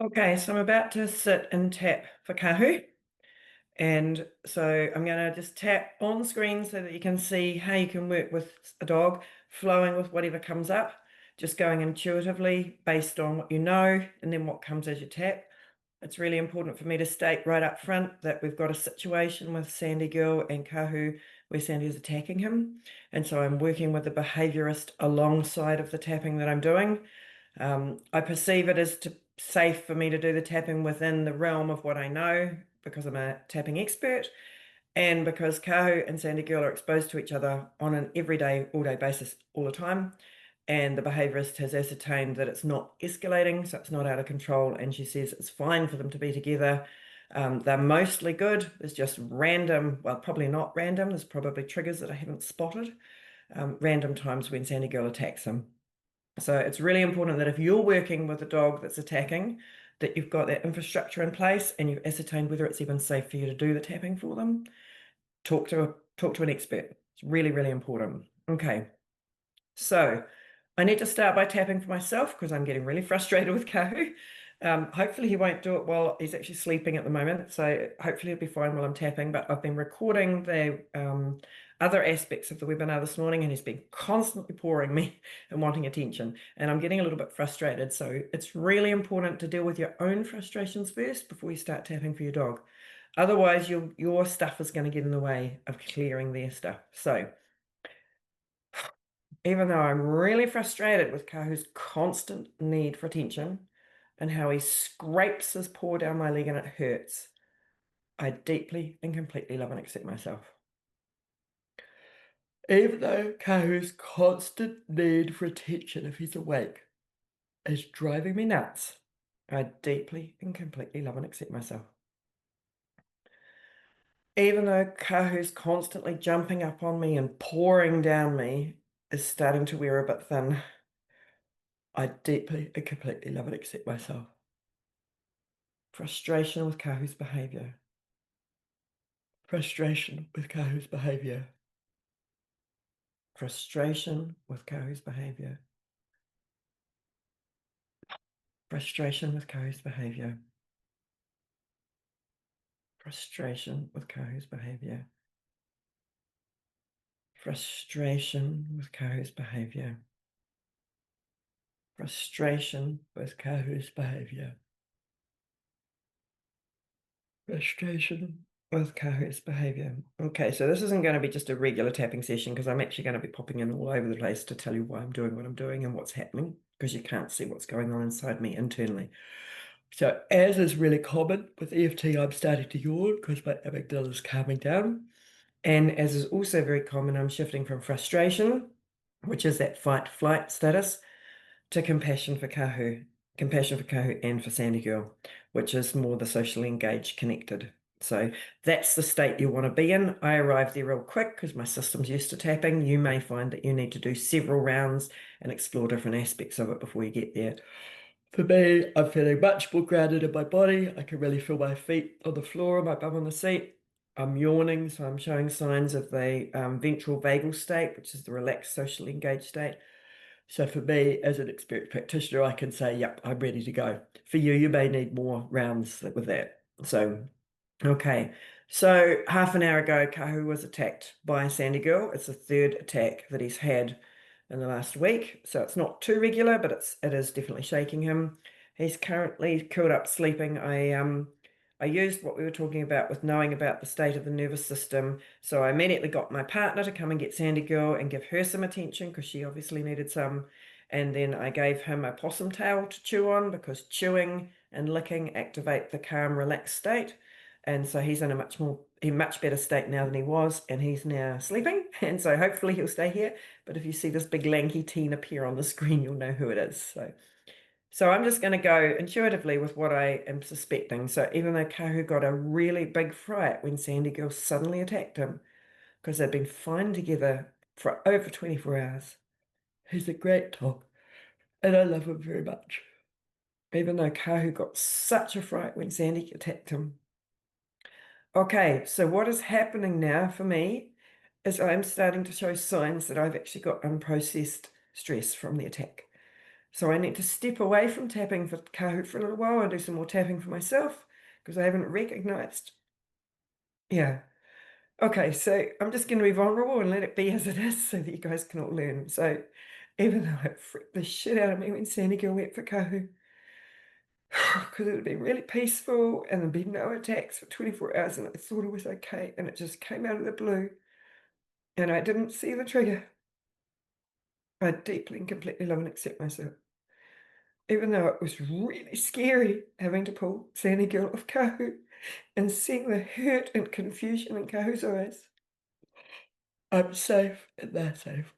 Okay, so I'm about to sit and tap for Kahu. And so I'm going to just tap on screen so that you can see how you can work with a dog, flowing with whatever comes up, just going intuitively based on what you know and then what comes as you tap. It's really important for me to state right up front that we've got a situation with Sandy Girl and Kahu where Sandy is attacking him. And so I'm working with the behaviorist alongside of the tapping that I'm doing. I perceive it as safe for me to do the tapping within the realm of what I know because I'm a tapping expert and because Kahu and Sandy Girl are exposed to each other on an everyday, all day basis all the time. And the behaviorist has ascertained that it's not escalating, so it's not out of control. And she says it's fine for them to be together. They're mostly good. There's just random, well, probably not random. There's probably triggers that I haven't spotted. Random times when Sandy Girl attacks them. So it's really important that if you're working with a dog that's attacking, that you've got that infrastructure in place and you've ascertained whether it's even safe for you to do the tapping for them. Talk to an expert. It's really, really important. Okay. So I need to start by tapping for myself because I'm getting really frustrated with Kahu. Hopefully he won't do it while he's actually sleeping at the moment. So hopefully he'll be fine while I'm tapping. But I've been recording the other aspects of the webinar this morning and he's been constantly pouring me and wanting attention. And I'm getting a little bit frustrated. So it's really important to deal with your own frustrations first before you start tapping for your dog. Otherwise, your stuff is going to get in the way of clearing their stuff. So even though I'm really frustrated with Kahu's constant need for attention and how he scrapes his paw down my leg and it hurts, I deeply and completely love and accept myself. Even though Kahu's constant need for attention if he's awake is driving me nuts, I deeply and completely love and accept myself. Even though Kahu's constantly jumping up on me and pouring down me is starting to wear a bit thin, I deeply and completely love and accept myself. Frustration with Kahu's behavior. Frustration with Kahu's behavior. Frustration with Kahu's behavior. Frustration with Kahu's behavior. Frustration with Kahu's behavior. Frustration with Kahu's behavior. Frustration with Kahu's behavior. Frustration with Kahu's behavior. Okay, so this isn't going to be just a regular tapping session because I'm actually going to be popping in all over the place to tell you why I'm doing what I'm doing and what's happening because you can't see what's going on inside me internally. So as is really common with EFT, I'm starting to yawn because my amygdala is calming down. And as is also very common, I'm shifting from frustration, which is that fight-flight status, to compassion for Kahu and for Sandy Girl, which is more the socially engaged, connected. So that's the state you want to be in. I arrived there real quick because my system's used to tapping. You may find that you need to do several rounds and explore different aspects of it before you get there. For me, I'm feeling much more grounded in my body. I can really feel my feet on the floor, my bum on the seat. I'm yawning, so I'm showing signs of the ventral vagal state, which is the relaxed, socially engaged state. So for me, as an experienced practitioner, I can say, yep, I'm ready to go. For you, you may need more rounds with that. So, okay. So half an hour ago, Kahu was attacked by Sandy Girl. It's the third attack that he's had in the last week. So it's not too regular, but it is definitely shaking him. He's currently curled up sleeping. I used what we were talking about with knowing about the state of the nervous system. So I immediately got my partner to come and get Sandy Girl and give her some attention because she obviously needed some. And then I gave him a possum tail to chew on because chewing and licking activate the calm, relaxed state. And so he's in a much better state now than he was, and he's now sleeping. And so hopefully he'll stay here. But if you see this big lanky teen appear on the screen, you'll know who it is. So I'm just going to go intuitively with what I am suspecting. So even though Kahu got a really big fright when Sandy Girl suddenly attacked him, because they've been fine together for over 24 hours, he's a great dog, and I love him very much. Even though Kahu got such a fright when Sandy attacked him. Okay, so what is happening now for me is I'm starting to show signs that I've actually got unprocessed stress from the attack. So I need to step away from tapping for Kahu for a little while and do some more tapping for myself because I haven't recognized. Yeah. Okay, so I'm just going to be vulnerable and let it be as it is so that you guys can all learn. So even though it freaked the shit out of me when Sandy Girl went for Kahu, because it would be really peaceful and there'd be no attacks for 24 hours and I thought it was okay and it just came out of the blue and I didn't see the trigger. I deeply and completely love and accept myself. Even though it was really scary having to pull Sandy Girl off Kahu and seeing the hurt and confusion in Kahu's eyes. I'm safe and they're safe.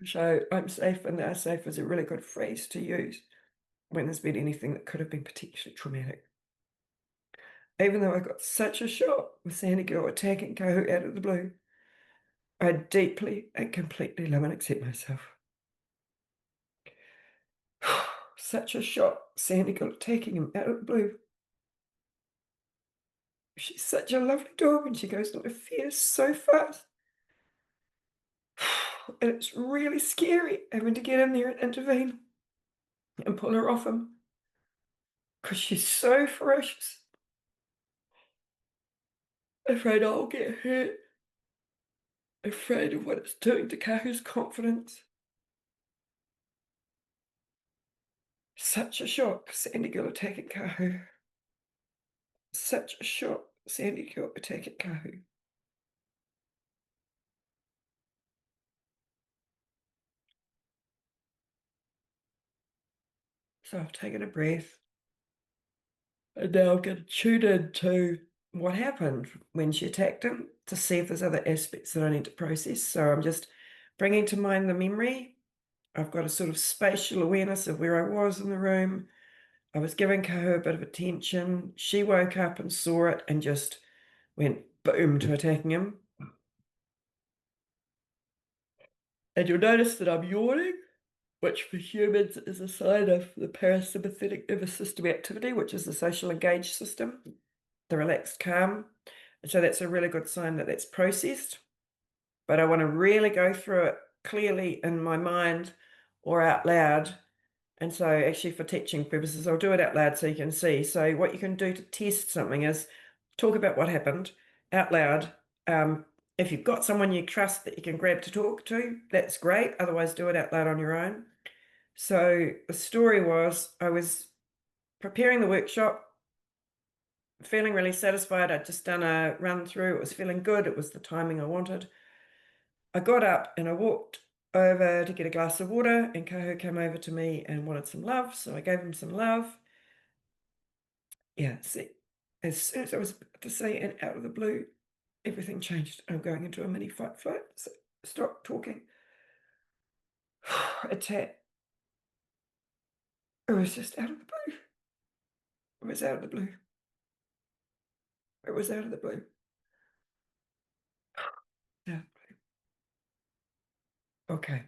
So I'm safe and they're safe is a really good phrase to use when there's been anything that could have been potentially traumatic. Even though I got such a shock with Sandy Girl attacking Kahu out of the blue, I deeply and completely love and accept myself. Such a shock, Sandy Girl attacking him out of the blue. She's such a lovely dog and she goes into fear so fast. And it's really scary having to get in there and intervene and pull her off him because she's so ferocious. Afraid I'll get hurt. Afraid of what it's doing to Kahu's confidence. Such a shock, Sandy Girl attacking Kahu. Such a shock, Sandy Girl attacking Kahu. So I've taken a breath. And now I'm going to tune into what happened when she attacked him to see if there's other aspects that I need to process. So I'm just bringing to mind the memory. I've got a sort of spatial awareness of where I was in the room. I was giving Kahu a bit of attention. She woke up and saw it and just went boom to attacking him. And you'll notice that I'm yawning, which for humans is a sign of the parasympathetic nervous system activity, which is the social engaged system, the relaxed calm. And so that's a really good sign that that's processed. But I want to really go through it clearly in my mind or out loud. And so actually for teaching purposes, I'll do it out loud so you can see. So what you can do to test something is talk about what happened out loud. If you've got someone you trust that you can grab to talk to, that's great. Otherwise, do it out loud on your own. So the story was I was preparing the workshop, feeling really satisfied. I'd just done a run through. It was feeling good. It was the timing I wanted. I got up and I walked over to get a glass of water, and Kahu came over to me and wanted some love. So I gave him some love. Yeah, see, as soon as I was about to say, and out of the blue, everything changed. I'm going into a mini fight flight. So stop talking. Attack. It was just out of the blue. It was out of the blue. It was out of the blue. Yeah. Okay.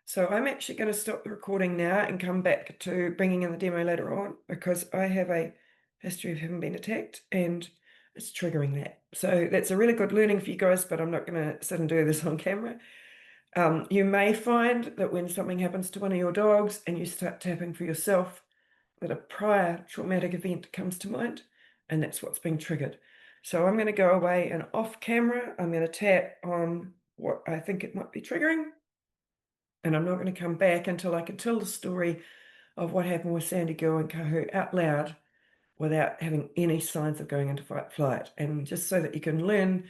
So I'm actually going to stop the recording now and come back to bringing in the demo later on because I have a history of having been attacked and it's triggering that. So that's a really good learning for you guys, but I'm not going to sit and do this on camera. You may find that when something happens to one of your dogs and you start tapping for yourself, that a prior traumatic event comes to mind, and that's what's being triggered. So I'm going to go away and off camera, I'm going to tap on what I think it might be triggering, and I'm not going to come back until I can tell the story of what happened with Sandy Girl and Kahu out loud without having any signs of going into fight flight. And just so that you can learn,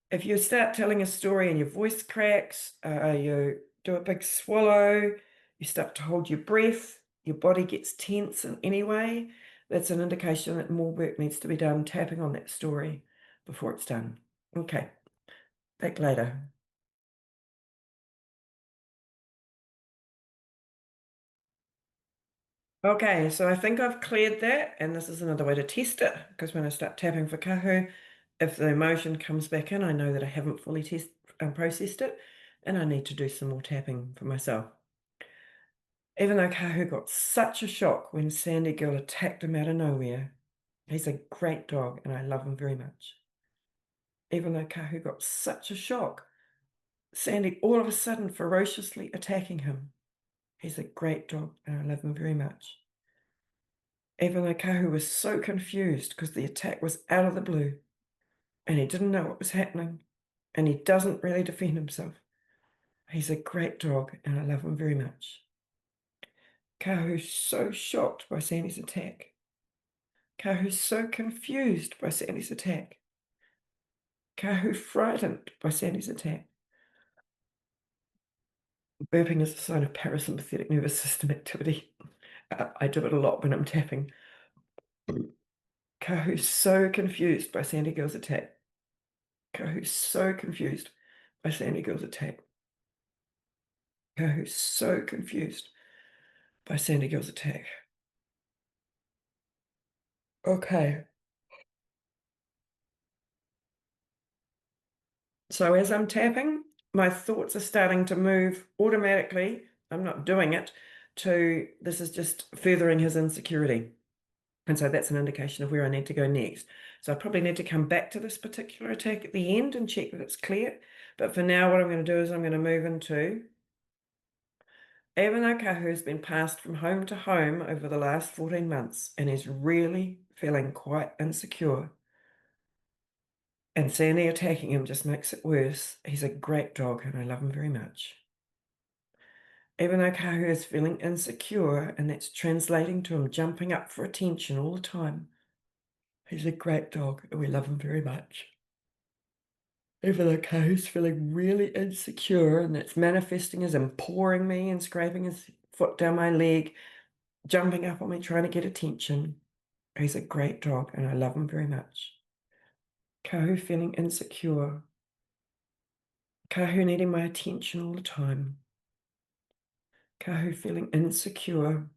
if you start telling a story and your voice cracks, you do a big swallow, you start to hold your breath, your body gets tense in any way, that's an indication that more work needs to be done tapping on that story before it's done. Okay, back later. Okay, so I think I've cleared that, and this is another way to test it, because when I start tapping for Kahu, if the emotion comes back in, I know that I haven't fully processed it, and I need to do some more tapping for myself. Even though Kahu got such a shock when Sandy Girl attacked him out of nowhere, he's a great dog, and I love him very much. Even though Kahu got such a shock, Sandy all of a sudden ferociously attacking him. He's a great dog and I love him very much. Even though Kahu was so confused because the attack was out of the blue and he didn't know what was happening and he doesn't really defend himself. He's a great dog and I love him very much. Kahu's so shocked by Sandy's attack. Kahu's so confused by Sandy's attack. Kahu frightened by Sandy's attack. Burping is a sign of parasympathetic nervous system activity. I do it a lot when I'm tapping. Kahu's so confused by Sandy Girl's attack. Kahu's so confused by Sandy Girl's attack. Kahu's so confused by Sandy Girl's attack. Okay. So as I'm tapping, my thoughts are starting to move automatically. I'm not doing it to this is just furthering his insecurity. And so that's an indication of where I need to go next. So I probably need to come back to this particular attack at the end and check that it's clear. But for now, what I'm going to do is I'm going to move into, even though Kahu has been passed from home to home over the last 14 months and is really feeling quite insecure, and Sandy attacking him just makes it worse. He's a great dog and I love him very much. Even though Kahu is feeling insecure and that's translating to him jumping up for attention all the time, he's a great dog and we love him very much. Even though Kahu's feeling really insecure and that's manifesting as him pawing me and scraping his foot down my leg, jumping up on me, trying to get attention, he's a great dog and I love him very much. Kahu feeling insecure. Kahu needing my attention all the time. Kahu feeling insecure.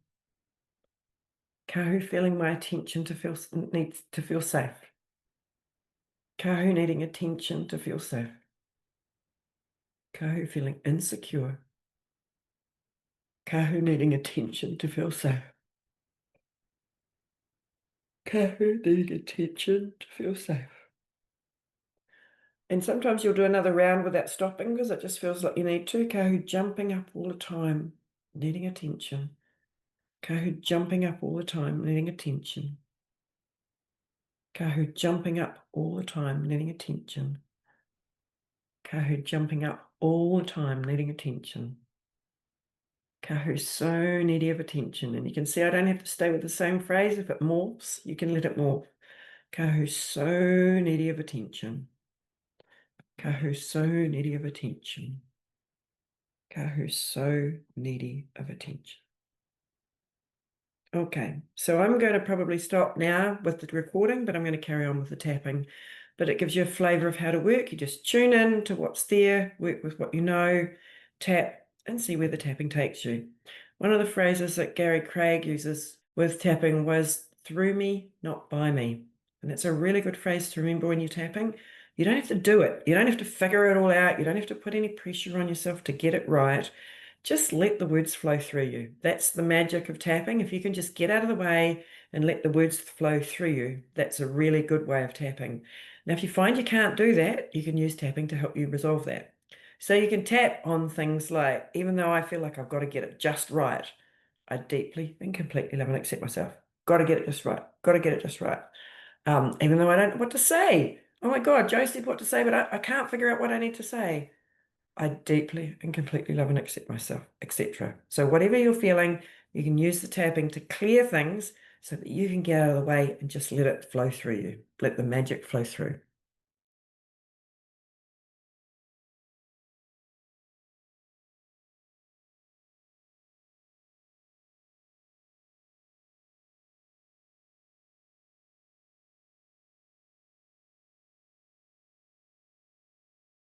Kahu feeling my attention to feel needs to feel safe. Kahu needing attention to feel safe. Kahu feeling insecure. Kahu needing attention to feel safe. Kahu needing attention to feel safe. And sometimes you'll do another round without stopping because it just feels like you need to. Kahu jumping up all the time, needing attention. Kahu jumping up all the time, needing attention. Kahu jumping up all the time, needing attention. Kahu jumping up all the time, needing attention. Kahu's so needy of attention. And you can see I don't have to stay with the same phrase. If it morphs, you can let it morph. Kahu's so needy of attention. Kahu's so needy of attention. Kahu's so needy of attention. Okay, so I'm going to probably stop now with the recording, but I'm going to carry on with the tapping. But it gives you a flavor of how to work. You just tune in to what's there, work with what you know, tap, and see where the tapping takes you. One of the phrases that Gary Craig uses with tapping was through me, not by me. And that's a really good phrase to remember when you're tapping. You don't have to do it. You don't have to figure it all out. You don't have to put any pressure on yourself to get it right. Just let the words flow through you. That's the magic of tapping. If you can just get out of the way and let the words flow through you, that's a really good way of tapping. Now, if you find you can't do that, you can use tapping to help you resolve that. So you can tap on things like, even though I feel like I've got to get it just right, I deeply and completely love and accept myself. Got to get it just right. Got to get it just right. Even though I don't know what to say. Oh my God, Joe said what to say, but I can't figure out what I need to say. I deeply and completely love and accept myself, etc. So whatever you're feeling, you can use the tapping to clear things so that you can get out of the way and just let it flow through you. Let the magic flow through.